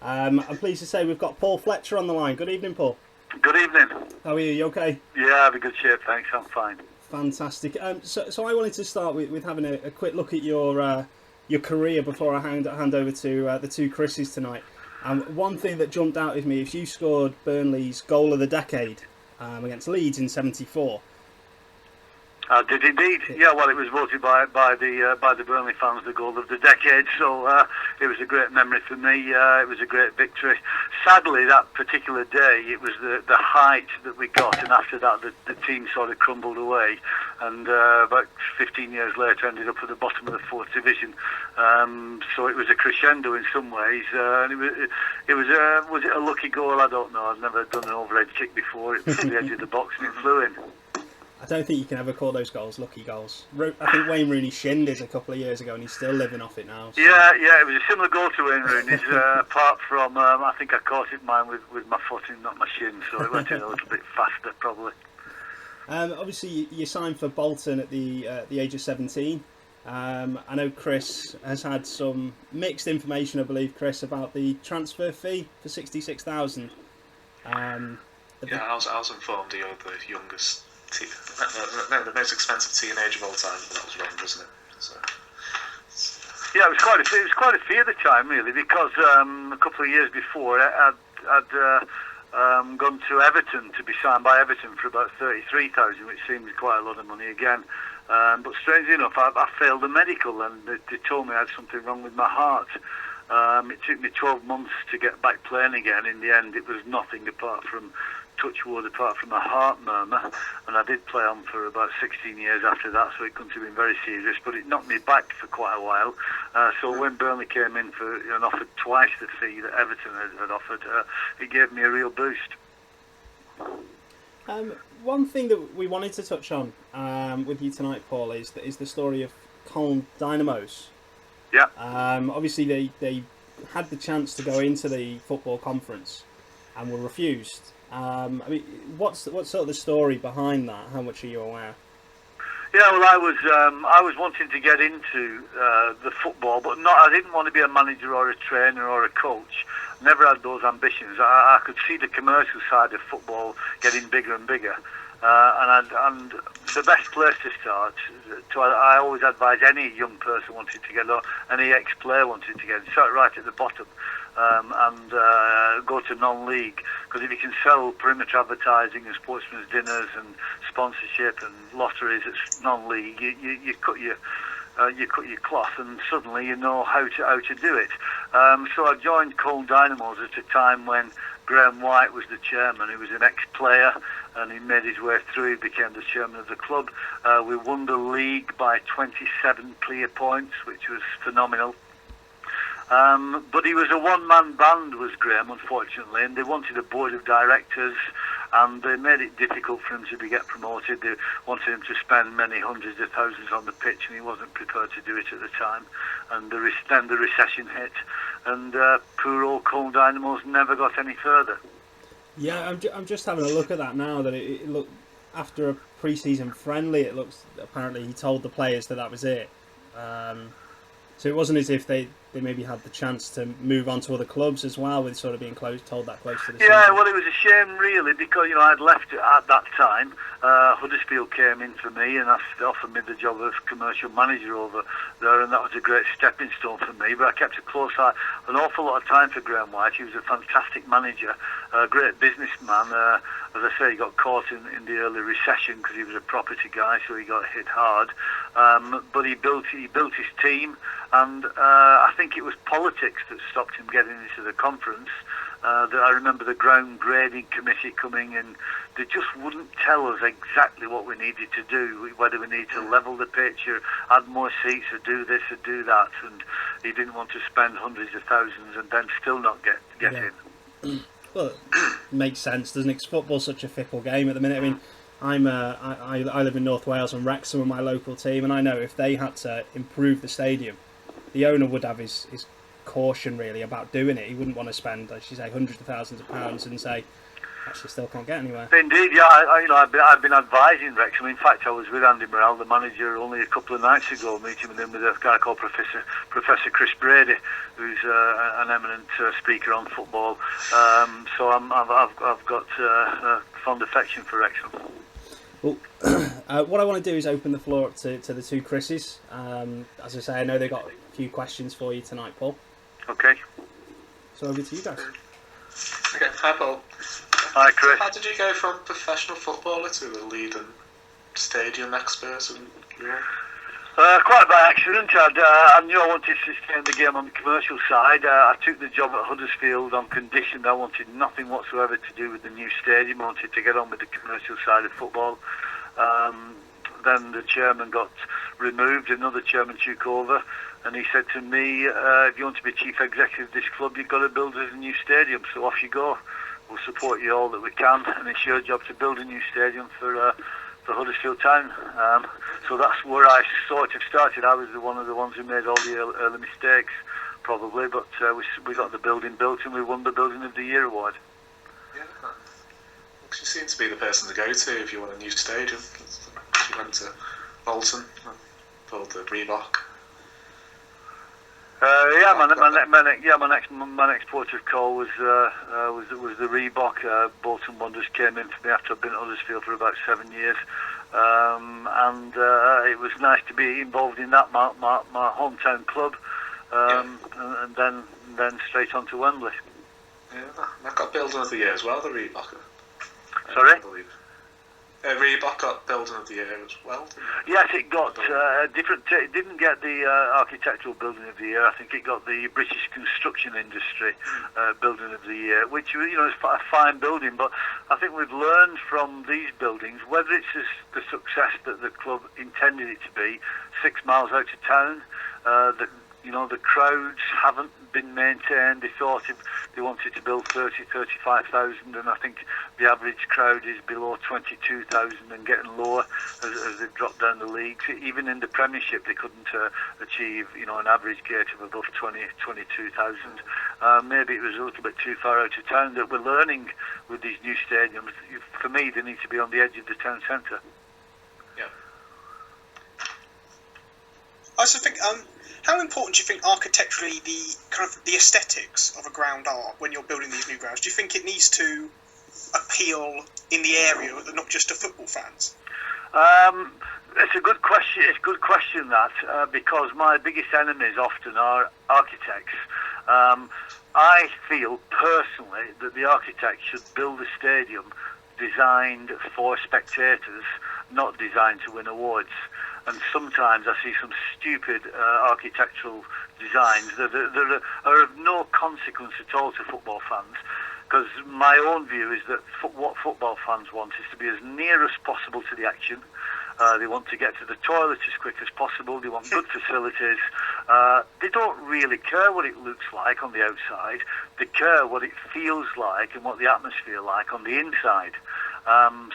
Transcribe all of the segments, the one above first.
I'm pleased to say we've got Paul Fletcher on the line. Good evening, Paul. Good evening. How are you? You okay? Yeah, I'm in good shape, thanks. I'm fine. Fantastic. So I wanted to start with having a quick look at your career before I hand over to the two Chris's tonight. One thing that jumped out at me is you scored Burnley's goal of the decade against Leeds in '74. I did indeed. Yeah, well, it was voted by the Burnley fans the goal of the decade, so it was a great memory for me. It was a great victory. Sadly, that particular day, it was the height that we got, and after that, the team sort of crumbled away, and about 15 years later, ended up at the bottom of the fourth division. So it was a crescendo in some ways, and was it a lucky goal? I don't know. I've never done an overhead kick before. It was on the edge of the box and it flew in. I don't think you can ever call those goals lucky goals. I think Wayne Rooney shinned his a couple of years ago and he's still living off it now. So. Yeah, it was a similar goal to Wayne Rooney's, apart from I think I caught it mine with my foot and not my shin, so it went in a little bit faster probably. Obviously, you signed for Bolton at the age of 17. I know Chris has had some mixed information, I believe, Chris, about the transfer fee for 66,000. I was informed you're the youngest. The most expensive teenager of all time, but that was wrong, wasn't it? So. Yeah, it was quite a fee at the time, really, because a couple of years before I'd gone to Everton to be signed by Everton for about 33,000, which seems quite a lot of money again. But strangely enough, I failed the medical, and they told me I had something wrong with my heart. It took me 12 months to get back playing again. In the end, it was nothing apart from a heart murmur, and I did play on for about 16 years after that, so it couldn't have been very serious, but it knocked me back for quite a while. So when Burnley came in and offered twice the fee that Everton had offered, it gave me a real boost. One thing that we wanted to touch on with you tonight, Paul, is the story of Cologne Dynamos. Yeah. Obviously, they had the chance to go into the football conference and were refused. I mean, what's sort of the story behind that? How much are you aware? Yeah, well, I was wanting to get into the football, but I didn't want to be a manager or a trainer or a coach. Never had those ambitions. I could see the commercial side of football getting bigger and bigger. And the best place to start, I always advise any young person wanting to get on, any ex-player wanting to get in, start right at the bottom and go to non-league. Because if you can sell perimeter advertising and sportsmen's dinners and sponsorship and lotteries at non-league, you cut your cloth, and suddenly you know how to do it. So I joined Cologne Dynamos at a time when Graham White was the chairman. He was an ex-player, and he made his way through. He became the chairman of the club. We won the league by 27 clear points, which was phenomenal. But he was a one-man band, was Graham, unfortunately, and they wanted a board of directors, and they made it difficult for him to get promoted. They wanted him to spend many hundreds of thousands on the pitch, and he wasn't prepared to do it at the time. And then the recession hit, and poor old Cologne Dynamos never got any further. Yeah, I'm just having a look at that now. That it looked, after a pre-season friendly, it looks, apparently he told the players that was it. So it wasn't as if they maybe had the chance to move on to other clubs as well, with sort of being told that close to the season. Yeah, well, it was a shame, really, because I'd left it at that time. Huddersfield came in for me and offered me the job of commercial manager over there, and that was a great stepping stone for me. But I kept a close eye, an awful lot of time for Graham White. He was a fantastic manager, a great businessman. As I say, he got caught in the early recession because he was a property guy, so he got hit hard. But he built his team, and I think it was politics that stopped him getting into the conference. I remember the ground grading committee coming, and they just wouldn't tell us exactly what we needed to do, whether we needed to level the pitch or add more seats or do this or do that. And he didn't want to spend hundreds of thousands and then still not get in. Well, it makes sense, doesn't it? 'Cause football's such a fickle game at the minute. I mean, I live in North Wales, and Wrexham are my local team, and I know if they had to improve the stadium, the owner would have his caution really about doing it. He wouldn't want to spend, as you say, hundreds of thousands of pounds and say, actually still can't get anywhere. Indeed, yeah. I've been advising Wrexham. In fact, I was with Andy Morrell, the manager, only a couple of nights ago, meeting with him with a guy called Professor Chris Brady, who's an eminent speaker on football. So I've got a fond affection for Wrexham. Well, what I want to do is open the floor up to the two Chris's. As I say, I know they've got a few questions for you tonight, Paul. Okay. So over to you guys. Okay, hi Paul. Hi Chris. How did you go from professional footballer to a leading stadium expert? Quite by accident. I knew I wanted to stay in the game on the commercial side. I took the job at Huddersfield on condition that I wanted nothing whatsoever to do with the new stadium. I wanted to get on with the commercial side of football. Then the chairman got removed, another chairman took over, and he said to me, if you want to be chief executive of this club, you've got to build us a new stadium, so off you go. We'll support you all that we can, and it's your job to build a new stadium for Huddersfield Town. So that's where I sort of started. I was one of the ones who made all the early mistakes, probably, but we got the building built and we won the Building of the Year award. Yeah, you seem to be the person to go to if you want a new stadium. You went to Bolton, built the Reebok. My next port of call was the Reebok. Bolton Wanderers came in for me after I'd been at Huddersfield for about 7 years, and it was nice to be involved in that, my hometown club, and then straight on to Wembley. Yeah, that got Building of the Year as well, the Reebok. Sorry? I believe. Reebok got Building of the Year as well. Yes, it got different. It didn't get the architectural Building of the Year. I think it got the British construction industry Building of the Year, which is a fine building. But I think we've learned from these buildings, whether it's the success that the club intended it to be, 6 miles out of town, the crowds haven't been maintained. They thought they wanted to build 35,000, and I think the average crowd is below 22,000 and getting lower as they've dropped down the leagues. Even in the Premiership, they couldn't achieve an average gate of above 22,000. Maybe it was a little bit too far out of town. That we're learning with these new stadiums. For me, they need to be on the edge of the town centre. Yeah. I also think, how important do you think architecturally the aesthetics of a ground are when you're building these new grounds? Do you think it needs to appeal in the area, not just to football fans? It's a good question. It's a good question that because my biggest enemies often are architects. I feel personally that the architect should build a stadium designed for spectators, not designed to win awards. And sometimes I see some stupid architectural designs that are of no consequence at all to football fans. Because my own view is that what football fans want is to be as near as possible to the action. They want to get to the toilet as quick as possible. They want good facilities. They don't really care what it looks like on the outside. They care what it feels like and what the atmosphere like on the inside.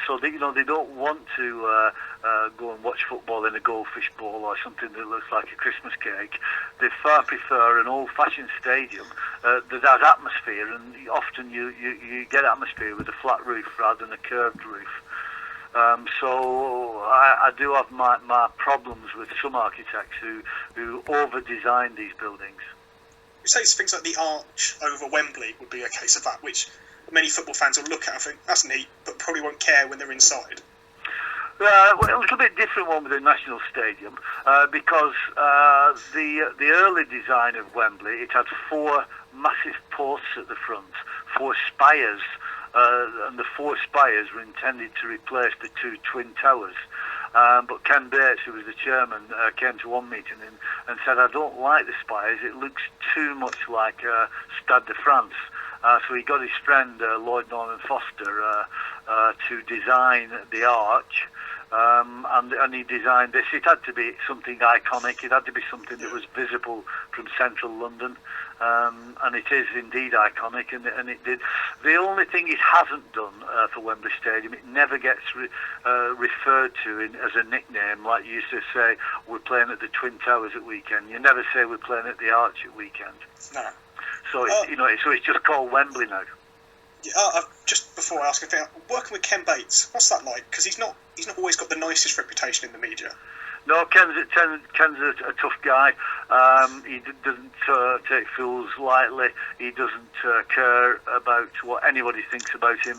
So they don't want to go and watch football in a goldfish bowl or something that looks like a Christmas cake. They far prefer an old-fashioned stadium that has atmosphere, and often you get atmosphere with a flat roof rather than a curved roof. So I do have my problems with some architects who over-design these buildings. You say things like the arch over Wembley would be a case of that, which many football fans will look at and think, that's neat, but probably won't care when they're inside. Well, a little bit different one with the National Stadium because the early design of Wembley, it had 4 massive posts at the front, 4 spires, and the 4 spires were intended to replace the 2 twin towers. But Ken Bates, who was the chairman, came to one meeting and said, I don't like the spires, it looks too much like Stade de France. So he got his friend Lloyd Norman Foster to design the arch, and he designed this. It had to be something iconic. It had to be something that was visible from central London, and it is indeed iconic, and it did. The only thing it hasn't done for Wembley Stadium, it never gets referred to as a nickname, like you used to say, we're playing at the Twin Towers at weekend. You never say we're playing at the Arch at weekend. No. So it's just called Wembley now. Just before I ask a thing, working with Ken Bates, what's that like? Because he's not always got the nicest reputation in the media. No, Ken's a tough guy. He doesn't take fools lightly. He doesn't care about what anybody thinks about him.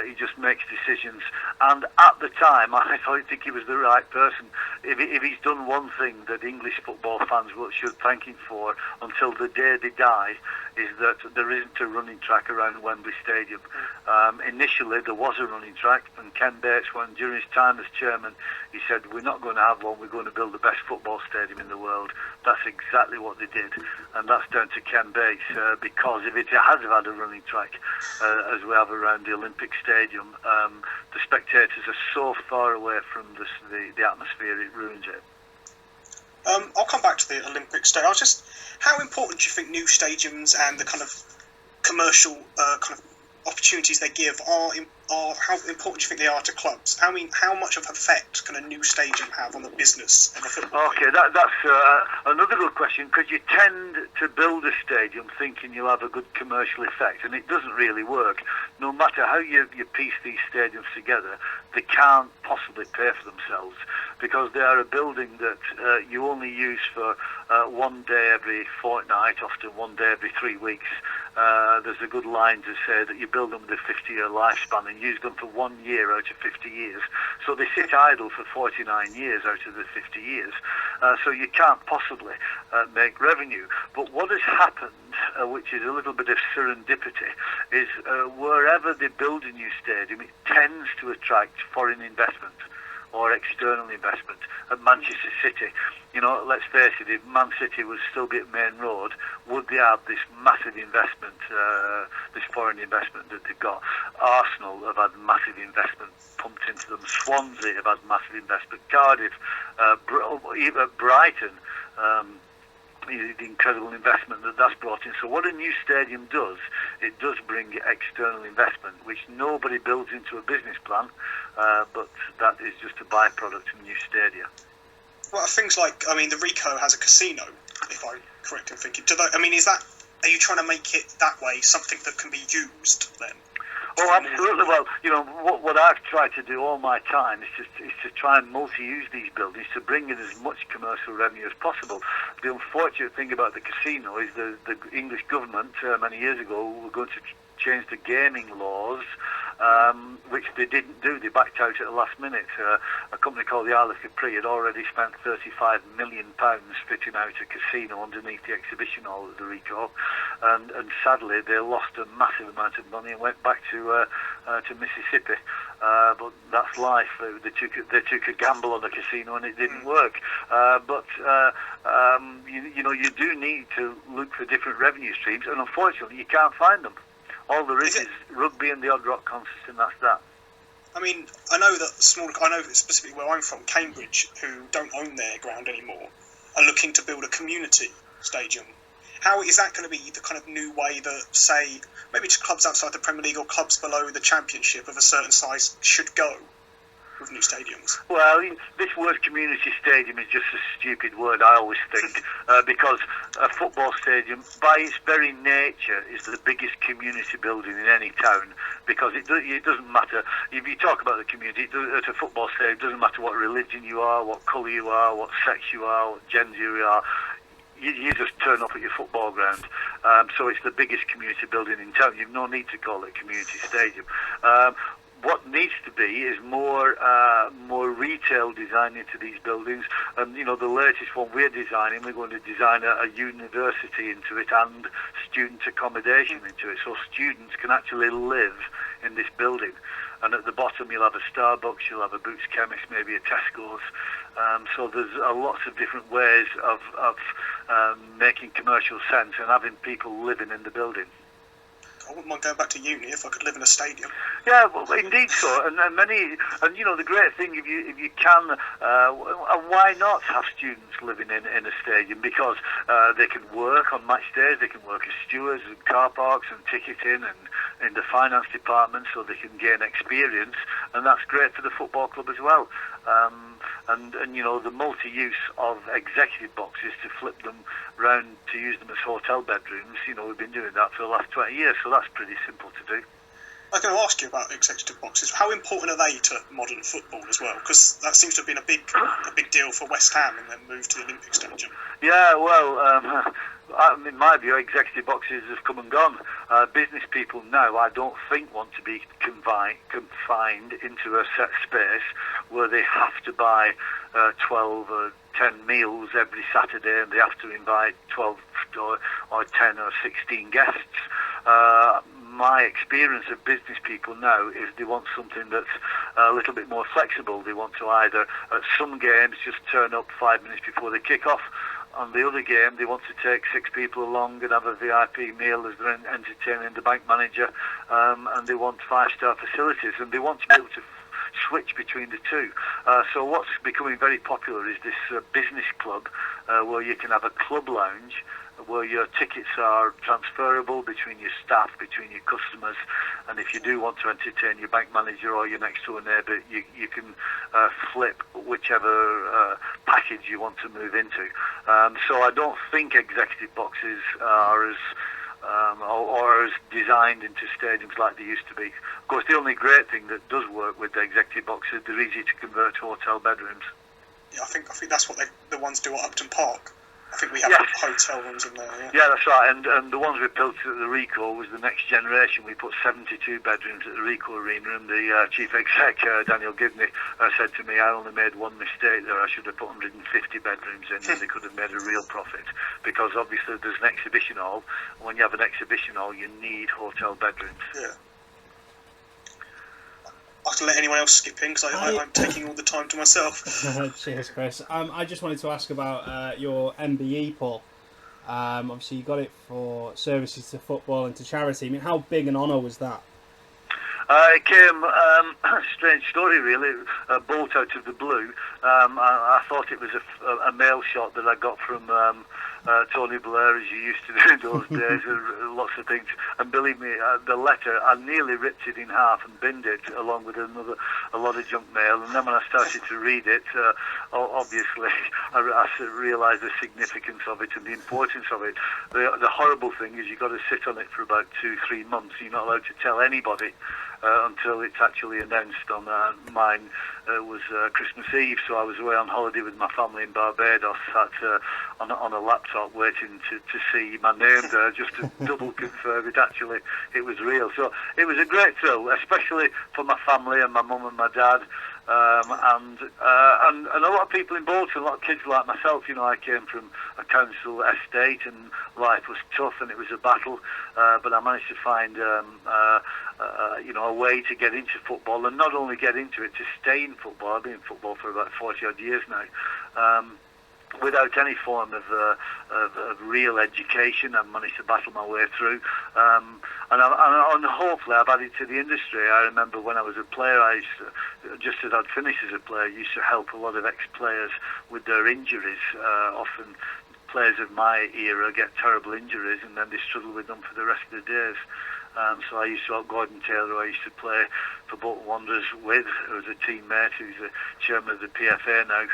He just makes decisions. And at the time, I think he was the right person. If he's done one thing that English football fans should thank him for until the day they die, is that there isn't a running track around Wembley Stadium. Initially, there was a running track, and Ken Bates, during his time as chairman, he said, we're not going to have one, we're going to build the best football stadium in the world. That's exactly what they did, and that's down to Ken Bates, because if it has had a running track, as we have around the Olympic Stadium, the spectators are so far away from the atmosphere, it ruins it. I'll come back to the Olympic Stadium. How important do you think new stadiums and the kind of commercial kind of opportunities they give are how important do you think they are to clubs? I mean, how much of an effect can a new stadium have on the business of a football? Okay, that's another good question, because you tend to build a stadium thinking you'll have a good commercial effect, and it doesn't really work. No matter how you piece these stadiums together, they can't possibly pay for themselves, because they are a building that you only use for 1 day every fortnight, often 1 day every 3 weeks. There's a good line to say that you build them with a 50-year lifespan and use them for 1 year out of 50 years. So they sit idle for 49 years out of the 50 years. So you can't possibly make revenue. But what has happened, which is a little bit of serendipity, is wherever they build a new stadium, it tends to attract foreign investment or external investment. At Manchester City, let's face it, if Man City was still be at Main Road, would they have this massive investment, this foreign investment that they've got? Arsenal have had massive investment pumped into them. Swansea have had massive investment. Cardiff, even Brighton, the incredible investment that's brought in. So what a new stadium does, it does bring external investment, which nobody builds into a business plan, but that is just a byproduct of new stadia. Well, things like, the Rico has a casino, if I'm correct in thinking. Are you trying to make it that way, something that can be used then? Oh, absolutely. Well, what I've tried to do all my time is to try and multi-use these buildings to bring in as much commercial revenue as possible. The unfortunate thing about the casino is the English government many years ago were going to change the gaming laws, which they didn't do. They backed out at the last minute. A company called the Isle of Capri had already spent £35 million fitting out a casino underneath the exhibition hall at the Rico, and sadly they lost a massive amount of money and went back to Mississippi. But that's life. They took a gamble on the casino and it didn't work. But you do need to look for different revenue streams, and unfortunately you can't find them. All there is rugby and the odd rock concerts, and that's that. I know specifically where I'm from, Cambridge, who don't own their ground anymore, are looking to build a community stadium. How is that going to be the kind of new way that, say, maybe just clubs outside the Premier League or clubs below the Championship of a certain size should go with new stadiums? Well, this word community stadium is just a stupid word, I always think, because a football stadium, by its very nature, is the biggest community building in any town, because it doesn't matter, if you talk about the community, at a football stadium, it doesn't matter what religion you are, what colour you are, what sex you are, what gender you are. You just turn up at your football ground. So it's the biggest community building in town. You've no need to call it a community stadium. What needs to be is more retail design into these buildings, and the latest one we're designing, we're going to design a university into it and student accommodation into it, so students can actually live in this building. And at the bottom you'll have a Starbucks, you'll have a Boots Chemist, maybe a Tesco's. So there's lots of different ways of making commercial sense and having people living in the building. I wouldn't mind going back to uni if I could live in a stadium. Yeah, well, indeed so. And the great thing, if you can, and why not have students living in a stadium? Because they can work on match days, they can work as stewards in car parks and ticketing and in the finance department, so they can gain experience, and that's great for the football club as well. And the multi-use of executive boxes to flip them round to use them as hotel bedrooms, we've been doing that for the last 20 years, so that's pretty simple to do. was going to ask you about executive boxes. How important are they to modern football as well? Because that seems to have been a big deal for West Ham in their move to the Olympic Stadium. Yeah, well, in my view, executive boxes have come and gone. Business people now, I don't think, want to be confined into a set space where they have to buy 12 or 10 meals every Saturday, and they have to invite 12 or 10 or 16 guests. My experience of business people now is they want something that's a little bit more flexible. They want to either, at some games, just turn up 5 minutes before they kick off. On the other game, they want to take 6 people along and have a VIP meal as they're entertaining the bank manager, and they want 5-star facilities, and they want to be able to switch between the two. So what's becoming very popular is this business club, where you can have a club lounge, where your tickets are transferable between your staff, between your customers, and if you do want to entertain your bank manager or your next door neighbour, you can flip whichever package you want to move into. So I don't think executive boxes are as or as designed into stadiums like they used to be. Of course, the only great thing that does work with the executive boxes, they're easy to convert to hotel bedrooms. Yeah, I think that's what the ones do at Upton Park. I think we have hotel rooms in there. Yeah, that's right. And the ones we built at the Rico was the next generation. We put 72 bedrooms at the Rico Arena, and the chief exec, Daniel Givney, said to me, I only made one mistake there. I should have put 150 bedrooms in, and they could have made a real profit. Because obviously there's an exhibition hall. When you have an exhibition hall, you need hotel bedrooms. Yeah. I have to let anyone else skip in because I'm taking all the time to myself. Cheers, Chris. I just wanted to ask about your MBE, Paul. Obviously, you got it for services to football and to charity. I mean, how big an honour was that? It came, a strange story really, bolt out of the blue. I thought it was a mail shot that I got from Tony Blair, as you used to do in those days, lots of things. And believe me, the letter, I nearly ripped it in half and binned it along with a lot of junk mail. And then when I started to read it, obviously I realised the significance of it and the importance of it. The horrible thing is you've got to sit on it for about 2-3 months. You're not allowed to tell anybody until it's actually announced on mine. Was Christmas Eve, so I was away on holiday with my family in Barbados, sat on a laptop waiting to see my name there, just to double confirm it was real. So it was a great thrill, especially for my family and my mum and my dad. And a lot of people in Bolton, a lot of kids like myself. You know, I came from a council estate and life was tough and it was a battle, but I managed to find a way to get into football, and not only get into it, to stay in football. I've been in football for about 40 odd years now. Without any form of real education, I've managed to battle my way through, and hopefully I've added to the industry. I remember when I was a player, just as I'd finished as a player, I used to help a lot of ex-players with their injuries. Often players of my era get terrible injuries and then they struggle with them for the rest of their days. So I used to help Gordon Taylor, who I used to play for Bolton Wanderers with, who was a teammate, who's the chairman of the PFA now.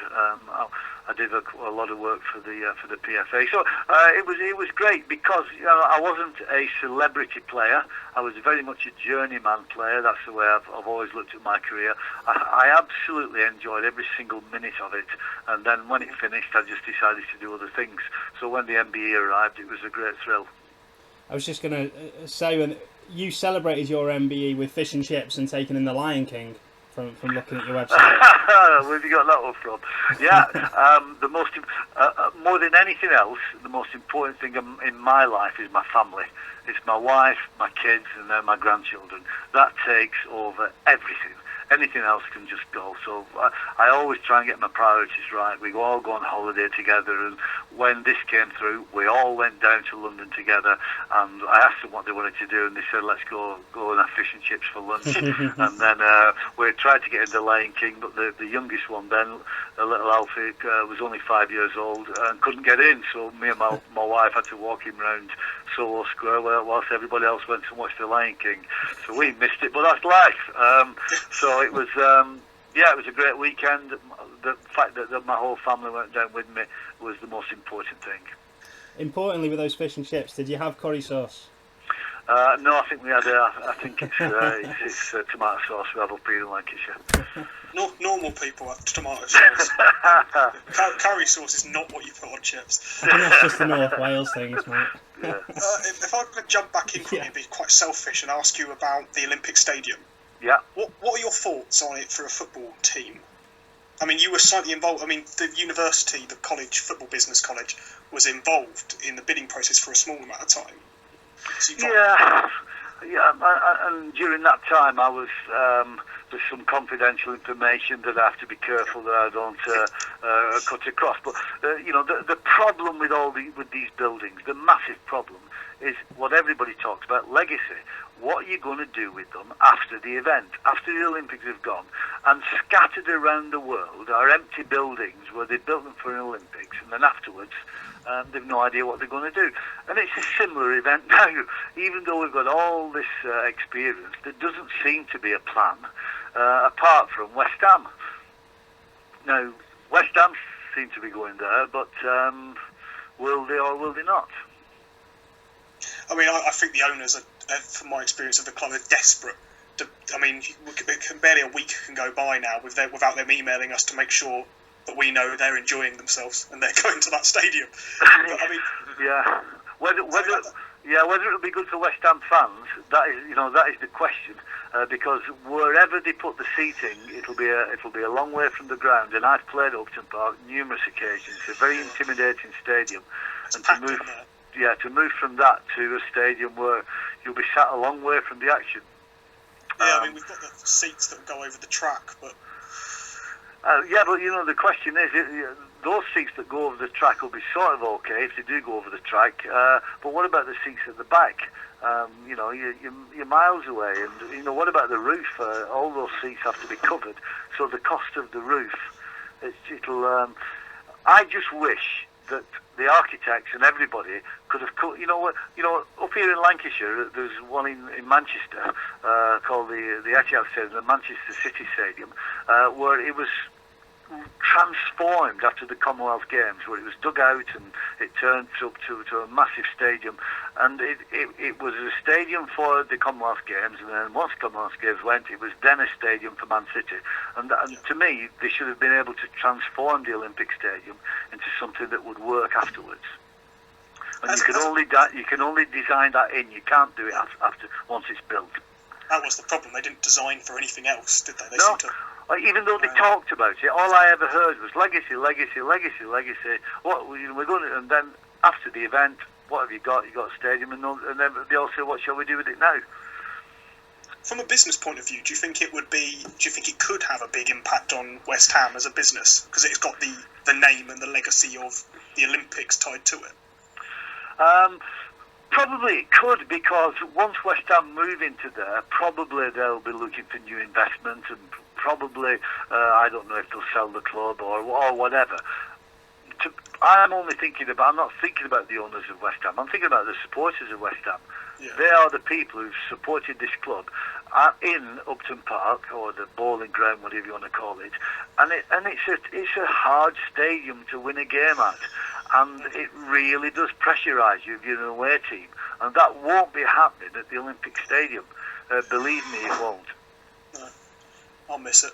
I did a lot of work for the PFA. So it was great because I wasn't a celebrity player. I was very much a journeyman player. That's the way I've always looked at my career. I absolutely enjoyed every single minute of it. And then when it finished, I just decided to do other things. So when the MBE arrived, it was a great thrill. I was just going to say, when you celebrated your MBE with fish and chips and taking in the Lion King from looking at your website. Where have you got that one from? Yeah, the most more than anything else, the most important thing in my life is my family. It's my wife, my kids, and then my grandchildren. That takes over everything. Anything else can just go. So I always try and get my priorities right. We all go on holiday together, and when this came through, we all went down to London together, and I asked them what they wanted to do, and they said, let's go and have fish and chips for lunch. And then we tried to get into Lion King, but the youngest one, Ben, the little Alfie, was only 5 years old and couldn't get in, so me and my wife had to walk him round Soho Square whilst everybody else went and watched the Lion King. So we missed it, but that's life. So it was, it was a great weekend. The fact that my whole family went down with me was the most important thing. Importantly, with those fish and chips, did you have curry sauce? No, I think we had. I think it's tomato sauce we have up here in Lancashire. No, normal people have tomato sauce. Curry sauce is not what you put on chips. I think that's just the North Wales things, mate. Yeah. If I could jump back in quickly, and be quite selfish and ask you about the Olympic Stadium. Yeah. What are your thoughts on it for a football team? I mean, you were slightly involved. I mean, the university, the college, football business college, was involved in the bidding process for a small amount of time. So yeah, and during that time, I was there's some confidential information that I have to be careful that I don't cut across. But the problem with with these buildings, the massive problem, is what everybody talks about: legacy. What are you going to do with them after the event, after the Olympics have gone? And scattered around the world are empty buildings where they built them for an Olympics, and then afterwards they've no idea what they're going to do. And it's a similar event now. Even though we've got all this experience, there doesn't seem to be a plan apart from West Ham. Now, West Ham seem to be going there, but will they or will they not? I mean, I think the owners, from my experience of the club, are desperate. I mean, barely a week can go by now without them emailing us to make sure that we know they're enjoying themselves and they're going to that stadium. But, I mean, yeah, whether it'll be good for West Ham fans, that is the question. Because wherever they put the seating, it'll be a long way from the ground. And I've played at Upton Park numerous occasions. It's a very intimidating stadium, and to move from that to a stadium where you'll be sat a long way from the action. Yeah, I mean, we've got the seats that go over the track, but... but the question is, those seats that go over the track will be sort of okay if they do go over the track, but what about the seats at the back? You're miles away, and what about the roof? All those seats have to be covered, so the cost of the roof, I just wish that the architects and everybody could have cut. Up here in Lancashire, there's one in Manchester called the Etihad Stadium, the Manchester City Stadium, where it was transformed after the Commonwealth Games, where it was dug out and it turned up to a massive stadium, and it was a stadium for the Commonwealth Games, and then once Commonwealth Games went, it was then a stadium for Man City, and to me, they should have been able to transform the Olympic Stadium into something that would work afterwards. And you can only design that in. You can't do it after once it's built. That was the problem. They didn't design for anything else, did they? No. Even though they talked about it, all I ever heard was legacy, legacy, legacy, legacy. We're going to, and then after the event, what have you got? You got a stadium, and then they all say, "What shall we do with it now?" From a business point of view, do you think it could have a big impact on West Ham as a business because it's got the name and the legacy of the Olympics tied to it? Probably it could, because once West Ham move into there, probably they'll be looking for new investment, and probably I don't know if they'll sell the club or whatever. I'm not thinking about the owners of West Ham. I'm thinking about the supporters of West Ham. Yeah. They are the people who've supported this club in Upton Park, or the bowling ground, whatever you want to call it. And it's a hard stadium to win a game at, and it really does pressurise you if you're an away team, and that won't be happening at the Olympic Stadium. Believe me, it won't. No, I'll miss it.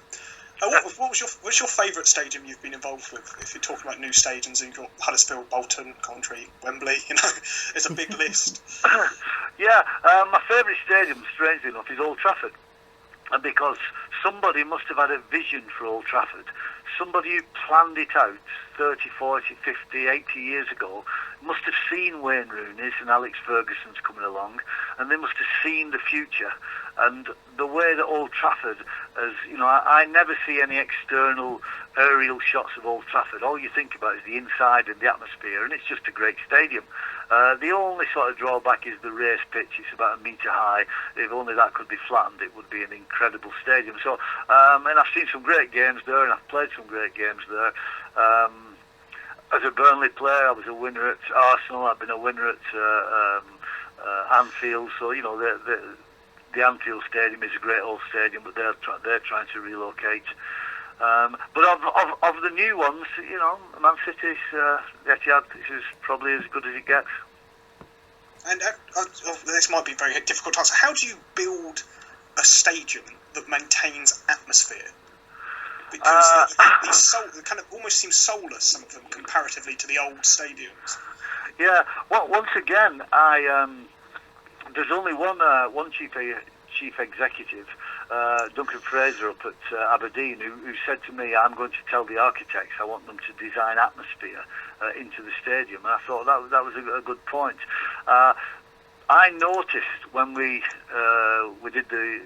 What's your favourite stadium you've been involved with? If you're talking about new stadiums, you've got Huddersfield, Bolton, Coventry, Wembley. It's a big list. Yeah, my favourite stadium, strangely enough, is Old Trafford, and because somebody must have had a vision for Old Trafford. Somebody who planned it out 30, 40, 50, 80 years ago must have seen Wayne Rooney's and Alex Ferguson's coming along, and they must have seen the future. And the way that Old Trafford has, I never see any external aerial shots of Old Trafford. All you think about is the inside and the atmosphere, and it's just a great stadium. The only sort of drawback is the race pitch. It's about 1 metre high. If only that could be flattened, it would be an incredible stadium. So, and I've seen some great games there, and I've played some great games there. As a Burnley player, I was a winner at Arsenal. I've been a winner at Anfield. So the Anfield Stadium is a great old stadium, but they're trying to relocate. But of the new ones, Man City's Etihad is probably as good as it gets. And this might be very difficult to answer. How do you build a stadium that maintains atmosphere? Because they kind of almost seem soulless, some of them, comparatively to the old stadiums. Yeah. Well, once again, there's only one chief executive, Duncan Fraser up at Aberdeen, who said to me, "I'm going to tell the architects I want them to design atmosphere into the stadium." And I thought that was a good point. I noticed when we did the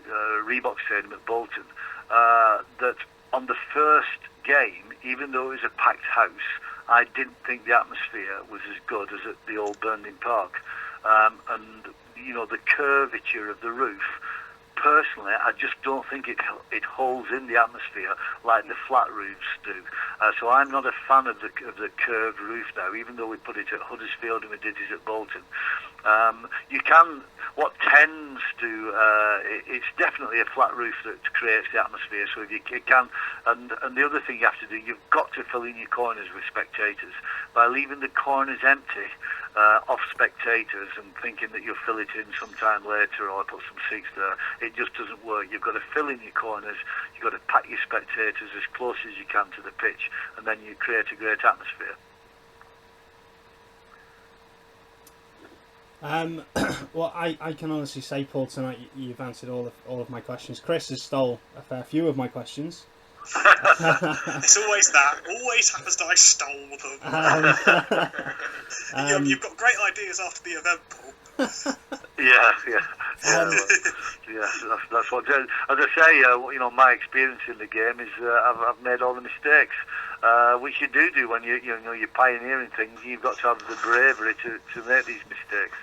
Reebok Stadium at Bolton that on the first game, even though it was a packed house, I didn't think the atmosphere was as good as at the old Burnley Park. And the curvature of the roof, personally, I just don't think it holds in the atmosphere like the flat roofs do. So I'm not a fan of the curved roof now, even though we put it at Huddersfield and we did it at Bolton. What tends to, it's definitely a flat roof that creates the atmosphere. So if you can, and the other thing you have to do, you've got to fill in your corners with spectators. By leaving the corners empty of spectators and thinking that you'll fill it in sometime later or put some seats there, it just doesn't work. You've got to fill in your corners, you've got to pack your spectators as close as you can to the pitch, and then you create a great atmosphere. Well, I can honestly say, Paul, tonight you've answered all of my questions. Chris has stole a fair few of my questions. It's always that. Always happens that I stole them. You've got great ideas after the event, Paul. Yeah. That's what. As I say, my experience in the game is I've made all the mistakes, which you do when you're pioneering things. You've got to have the bravery to make these mistakes.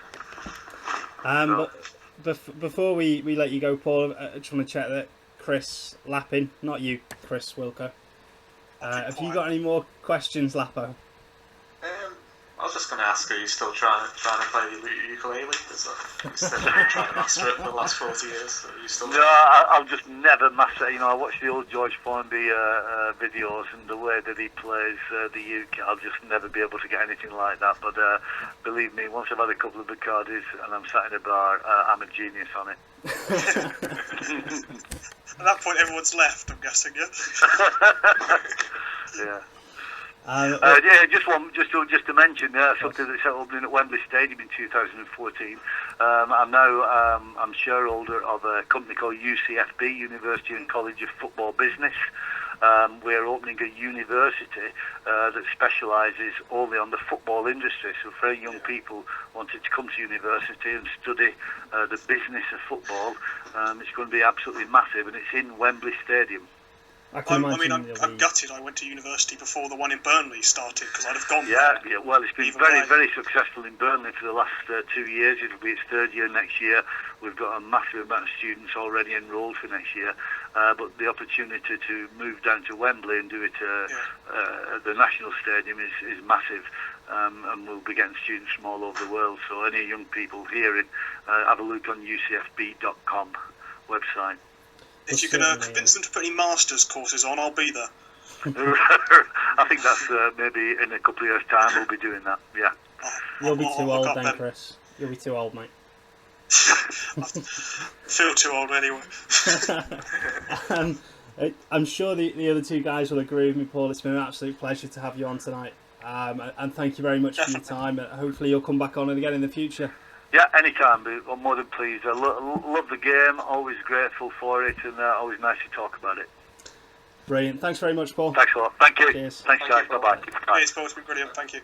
But before we let you go, Paul, I just want to check that Chris Lappin, not you, Chris Wilco. Have you got any more questions, Lappo? I was just going to ask, are you still trying to play ukulele? Because you've been trying to master it for the last 40 years. Are you still? No, I'll just never master. I watch the old George Formby videos and the way that he plays the uke. I'll just never be able to get anything like that. But believe me, once I've had a couple of Bacardis and I'm sat in a bar, I'm a genius on it. At that point, everyone's left, I'm guessing, yeah? Yeah. Just to mention something that's opening at Wembley Stadium in 2014. I'm shareholder of a company called UCFB, University and College of Football Business. We're opening a university that specialises only on the football industry. So for young people wanting to come to university and study the business of football, it's going to be absolutely massive, and it's in Wembley Stadium. I'm gutted I went to university before the one in Burnley started, because I'd have gone there. Yeah, well, it's been very successful in Burnley for the last 2 years. It'll be its third year next year. We've got a massive amount of students already enrolled for next year. But the opportunity to move down to Wembley and do it at the National Stadium is massive. And we'll be getting students from all over the world. So any young people hearing, have a look on ucfb.com website. If you can convince them to put any master's courses on, I'll be there. I think that's maybe in a couple of years' time we'll be doing that, yeah. You'll be too old then, Chris. You'll be too old, mate. I feel too old anyway. I'm sure the other two guys will agree with me, Paul. It's been an absolute pleasure to have you on tonight. And thank you very much for your time. Hopefully you'll come back on again in the future. Yeah, anytime. I'm more than pleased. I love the game, always grateful for it, and always nice to talk about it. Brilliant. Thanks very much, Paul. Thanks a lot. Thank you. Cheers. Thanks, guys. Bye-bye. Cheers, Paul. It's been brilliant. Thank you.